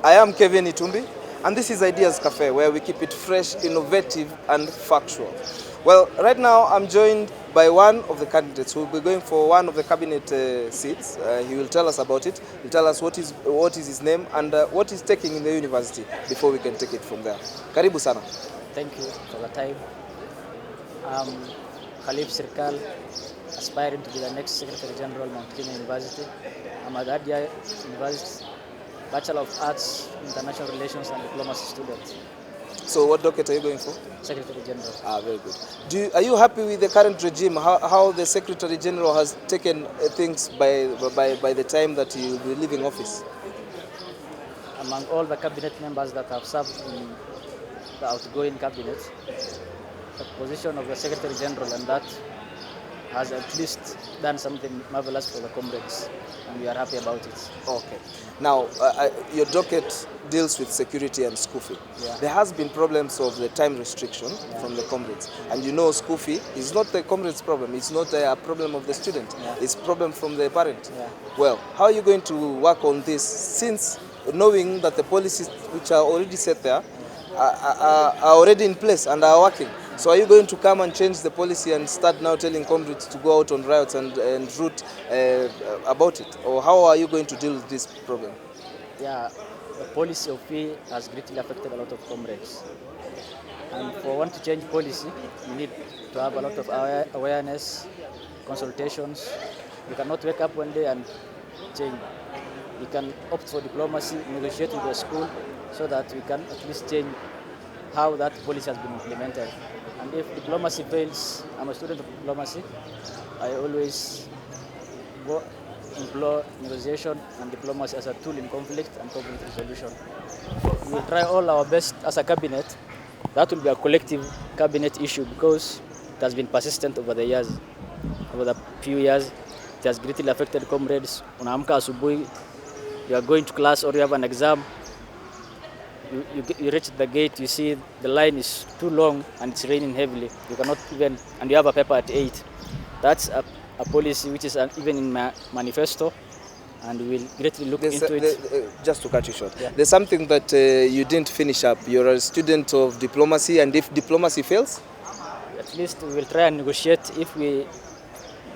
I am Kevin Itumbi, and this is Ideas Cafe, where we keep it fresh, innovative, and factual. Well, right now I'm joined by one of the candidates who will be going for one of the cabinet seats. He will tell us about it. He'll tell us what is his name and what he's taking in the university before we can take it from there. Karibu sana. Thank you for the time. I'm Khalif Serikal, aspiring to be the next Secretary General Mount Kenya University. I'm a third year University Bachelor of Arts, International Relations and Diplomacy student. So what docket are you going for? Secretary General. Very good. Are you happy with the current regime, how the Secretary General has taken things by the time that he will be leaving office? Among all the cabinet members that have served in the outgoing cabinet, the position of the Secretary General and that has at least done something marvelous for the comrades, and we are happy about it. Okay. Now, your docket deals with security and school fee. Yeah. There has been problems of the time restriction from the comrades. And you know school fee is not the comrade's problem. It's not a problem of the student. Yeah. It's a problem from the parent. Yeah. Well, how are you going to work on this since knowing that the policies which are already set there are already in place and are working? So are you going to come and change the policy and start now telling comrades to go out on riots and root about it? Or how are you going to deal with this problem? Yeah, the policy of fee has greatly affected a lot of comrades. And for one to change policy, you need to have a lot of awareness, consultations. You cannot wake up one day and change. You can opt for diplomacy, negotiate with the school so that we can at least change how that policy has been implemented. And if diplomacy fails, I'm a student of diplomacy, I always employ negotiation and diplomacy as a tool in conflict and conflict resolution. We will try all our best as a cabinet. That will be a collective cabinet issue because it has been persistent over the years. Over the few years, it has greatly affected comrades. Unaamka asubuhi, you are going to class or you have an exam, you reach the gate, you see the line is too long and it's raining heavily. You cannot even, and you have a paper at 8. That's a policy which is even in my manifesto, and we will greatly look into it. Just to cut you short, yeah. There's something that you didn't finish up. You're a student of diplomacy, and if diplomacy fails? At least we will try and negotiate. If we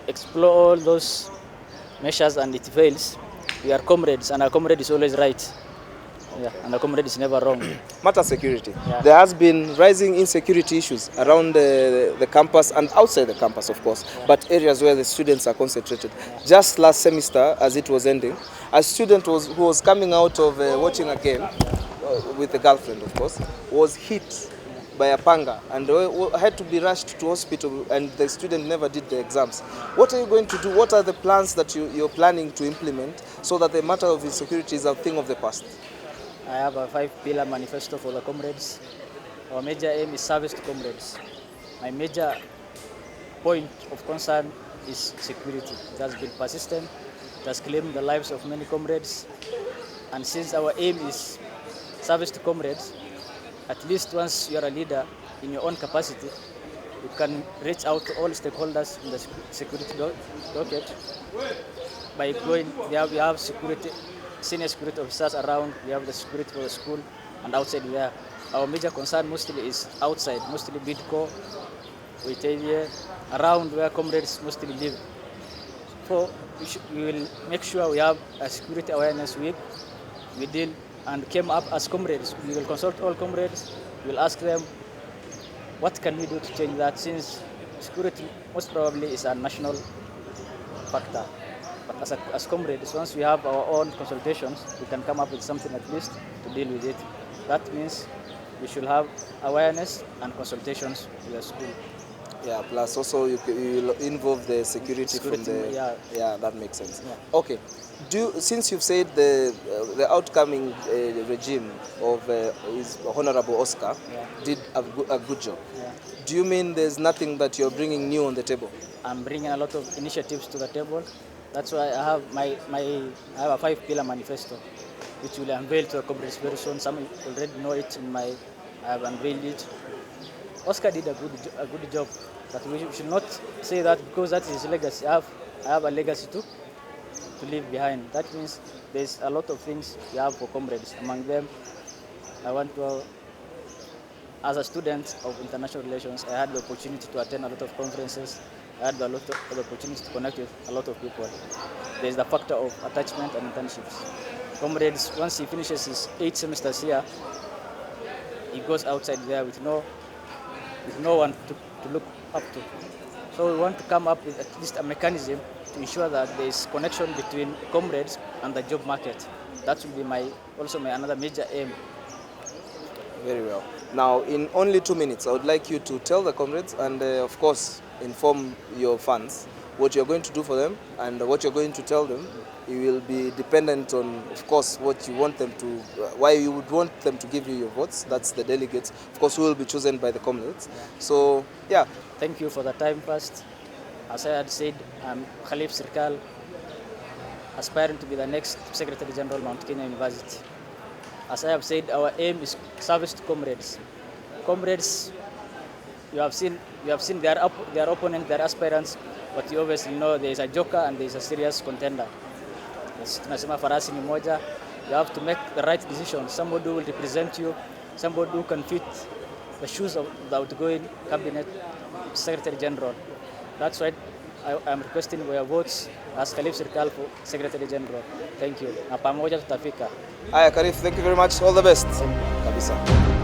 explore all those measures and it fails, we are comrades, and our comrade is always right. Yeah, and the comrade is never wrong. Matter security. Yeah. There has been rising insecurity issues around the campus and outside the campus, of course, but areas where the students are concentrated. Yeah. Just last semester, as it was ending, a student who was coming out of watching a game with a girlfriend, of course, was hit by a panga and had to be rushed to hospital, and the student never did the exams. What are you going to do? What are the plans that you're planning to implement so that the matter of insecurity is a thing of the past? I have a 5-pillar manifesto for the comrades. Our major aim is service to comrades. My major point of concern is security. It has been persistent. It has claimed the lives of many comrades. And since our aim is service to comrades, at least once you are a leader in your own capacity, you can reach out to all stakeholders in the security docket by going. We have security, senior security officers around. We have the security for the school and outside there. Our major concern mostly is outside, mostly Bidco, Witavia, around where comrades mostly live. So we will make sure we have a security awareness week. We deal and came up as comrades. We will consult all comrades. We will ask them, what can we do to change that, since security most probably is a national factor. But as comrades, once we have our own consultations, we can come up with something at least to deal with it. That means we should have awareness and consultations with the school. Yeah, plus also you will involve the security from the... Yeah, that makes sense. Yeah. Okay. Since you've said the outcoming regime of his Honorable Oscar did a good job, do you mean there's nothing that you're bringing new on the table? I'm bringing a lot of initiatives to the table. That's why I have I have a 5-pillar manifesto, which will unveil to the comrades very soon. Some already know it I have unveiled it. Oscar did a good job, but we should not say that because that is his legacy. I have a legacy too. to leave behind. That means there's a lot of things we have for comrades. Among them, I want to, as a student of international relations, I had the opportunity to attend a lot of conferences. I had a lot of the opportunity to connect with a lot of people. There's the factor of attachment and internships. Comrades, once he finishes his 8 semesters here, he goes outside there with no one to look up to. So we want to come up with at least a mechanism to ensure that there is connection between comrades and the job market. That will be also my another major aim. Very well. Now, in only 2 minutes, I would like you to tell the comrades and, of course, inform your fans what you're going to do for them and what you're going to tell them. You will be dependent on, of course, what you want them to, why you would want them to give you your votes. That's the delegates, of course, who will be chosen by the comrades. So, yeah. Thank you for the time first. As I had said, I'm Khalif Serikal, aspiring to be the next Secretary General Mount Kenya University. As I have said, our aim is service to comrades. Comrades, you have seen their opponents, their aspirants, but you obviously know there is a joker and there is a serious contender. Tunasema farasi ni moja. You have to make the right decision. Somebody who will represent you, somebody who can fit the shoes of the outgoing cabinet Secretary General. That's why I am requesting for your votes as Khalif Serikal for Secretary General. Thank you. Na pamoja tutafika. Aya, Khalif, thank you very much. All the best. Kabisa.